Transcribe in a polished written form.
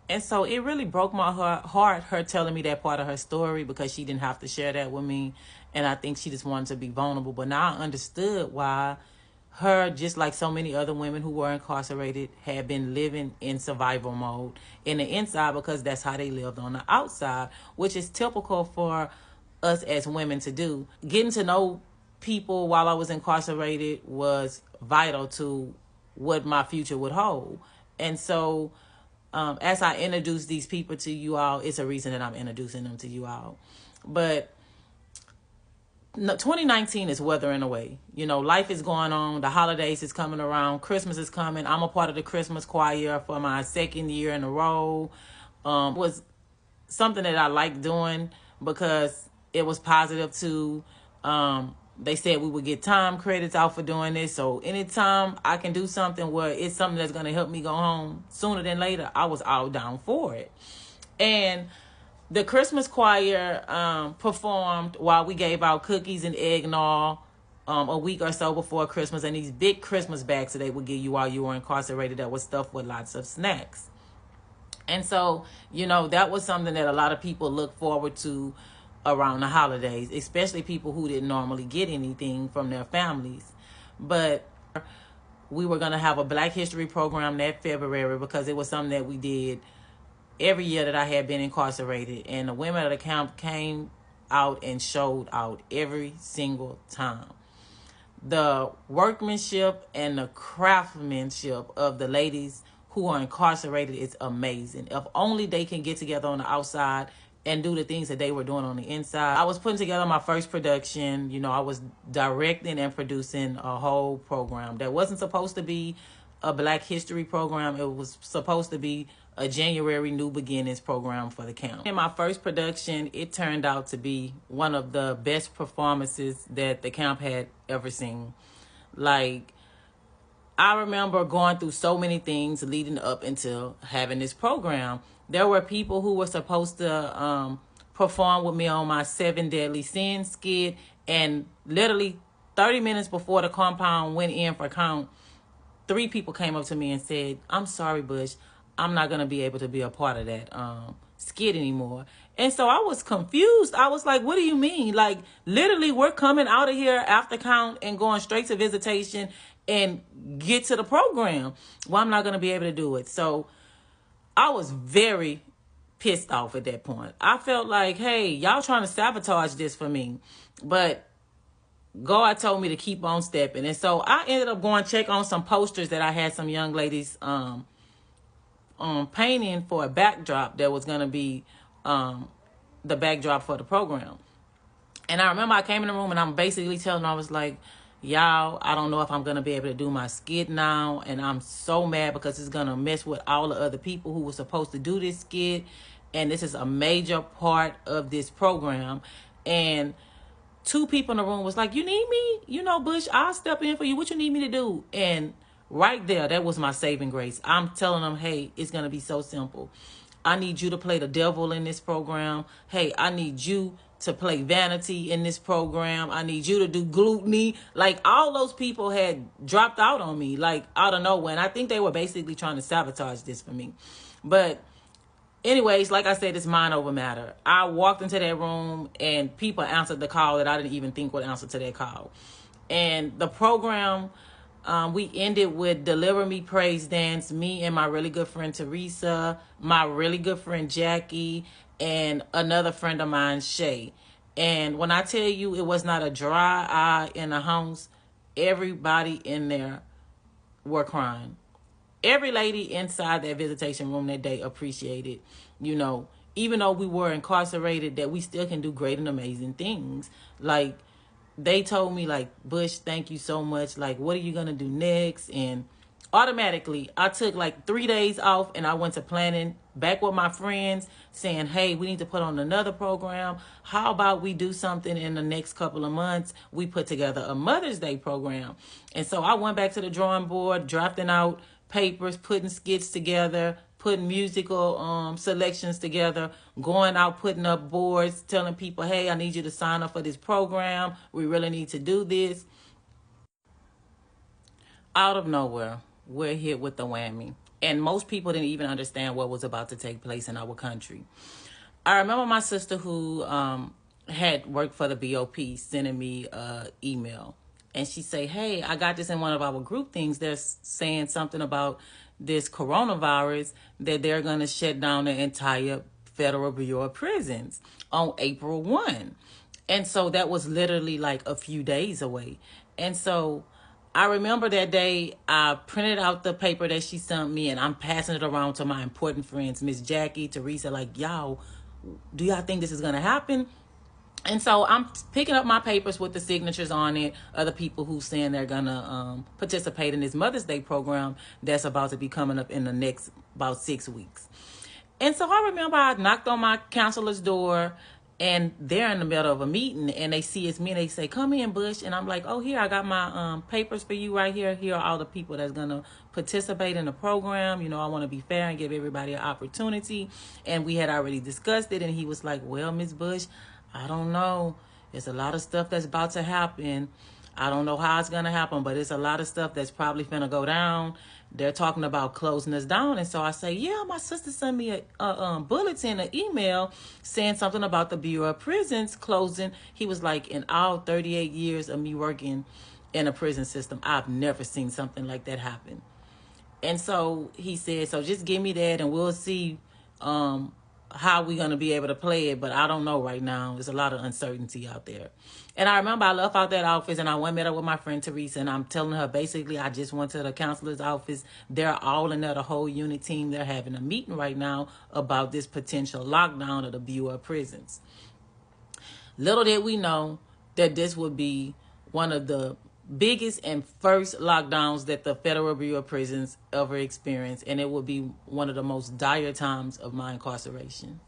And so it really broke my heart, her telling me that part of her story, because she didn't have to share that with me. And I think she just wanted to be vulnerable. But now I understood why her, just like so many other women who were incarcerated, had been living in survival mode in the inside, because that's how they lived on the outside, which is typical for us as women to do. Getting to know people while I was incarcerated was vital to what my future would hold. And so as I introduce these people to you all, it's a reason that I'm introducing them to you all. But 2019 is weathering away. You know, life is going on. The holidays is coming around. Christmas is coming. I'm a part of the Christmas choir for my second year in a row. It was something that I liked doing because it was positive too. They said we would get time credits out for doing this. So anytime I can do something where it's something that's going to help me go home sooner than later, I was all down for it. And the Christmas choir performed while we gave out cookies and eggnog a week or so before Christmas, and these big Christmas bags that they would give you while you were incarcerated that was stuffed with lots of snacks. And so, you know, that was something that a lot of people look forward to around the holidays, especially people who didn't normally get anything from their families. But we were going to have a Black History program that February, because it was something that we did every year that I had been incarcerated. And the women of the camp came out and showed out every single time. The workmanship and the craftsmanship of the ladies who are incarcerated is amazing. If only they can get together on the outside and do the things that they were doing on the inside. I was putting together my first production. You know, I was directing and producing a whole program that wasn't supposed to be a Black History program. It was supposed to be a January New Beginnings program for the camp. In my first production, it turned out to be one of the best performances that the camp had ever seen. Like, I remember going through so many things leading up until having this program. There were people who were supposed to perform with me on my 7 Deadly Sins skit, and literally 30 minutes before the compound went in for count, 3 people came up to me and said, "I'm sorry, Bush, I'm not going to be able to be a part of that skit anymore." And so I was confused. I was like, what do you mean? Like, literally, we're coming out of here after count and going straight to visitation and get to the program. Well, I'm not going to be able to do it. So I was very pissed off at that point. I felt like, hey, y'all trying to sabotage this for me. But God told me to keep on stepping. And so I ended up going check on some posters that I had some young ladies painting for a backdrop that was going to be the backdrop for the program. And I remember I came in the room and I'm basically telling them, I was like, y'all, I don't know if I'm going to be able to do my skit now. And I'm so mad because it's going to mess with all the other people who were supposed to do this skit. And this is a major part of this program. And 2 people in the room was like, you need me? You know, Bush, I'll step in for you. What you need me to do? And right there, that was my saving grace. I'm telling them, hey, it's going to be so simple. I need you to play the devil in this program. Hey, I need you to play vanity in this program. I need you to do gluttony. Like, all those people had dropped out on me, like, out of nowhere. And I think they were basically trying to sabotage this for me. But anyways, like I said, it's mind over matter. I walked into that room and people answered the call that I didn't even think would answer to that call. And the program, we ended with Deliver Me Praise Dance, me and my really good friend Teresa, my really good friend Jackie, and another friend of mine, Shay. And when I tell you it was not a dry eye in the house, everybody in there were crying. Every lady inside that visitation room that day appreciated, you know, even though we were incarcerated, that we still can do great and amazing things. Like, they told me, like, Bush, thank you so much. Like, what are you going to do next? And automatically, I took like 3 days off and I went to planning back with my friends saying, hey, we need to put on another program. How about we do something in the next couple of months? We put together a Mother's Day program. And so I went back to the drawing board, drafting out papers, putting skits together, putting musical selections together, going out, putting up boards, telling people, hey, I need you to sign up for this program. We really need to do this. Out of nowhere, we're hit with the whammy. And most people didn't even understand what was about to take place in our country. I remember my sister who had worked for the BOP sending me an email. And she say, hey, I got this in one of our group things. They're saying something about this coronavirus, that they're going to shut down the entire Federal Bureau of Prisons on April 1. And so that was literally like a few days away. And so I remember that day I printed out the paper that she sent me, and I'm passing it around to my important friends, Miss Jackie, Teresa, like, y'all, do y'all think this is going to happen? And so I'm picking up my papers with the signatures on it, other people who saying they're going to participate in this Mother's Day program that's about to be coming up in the next about 6 weeks. And so I remember I knocked on my counselor's door, and they're in the middle of a meeting, and they see it's me, and they say, come in, Bush. And I'm like, oh, here, I got my papers for you right here. Here are all the people that's going to participate in the program. You know, I want to be fair and give everybody an opportunity. And we had already discussed it, and he was like, well, Miss Bush, I don't know. There's a lot of stuff that's about to happen. I don't know how it's going to happen, but it's a lot of stuff that's probably going to go down. They're talking about closing us down. And so I say, yeah, my sister sent me a bulletin, an email saying something about the Bureau of Prisons closing. He was like, in all 38 years of me working in a prison system, I've never seen something like that happen. And so he said, so just give me that and we'll see how we're going to be able to play it. But I don't know right now. There's a lot of uncertainty out there. And I remember I left out that office and I went met up with my friend Teresa, and I'm telling her basically I just went to the counselor's office. They're all in there, the whole unit team. They're having a meeting right now about this potential lockdown of the Bureau of Prisons. Little did we know that this would be one of the biggest and first lockdowns that the Federal Bureau of Prisons ever experienced, and it would be one of the most dire times of my incarceration.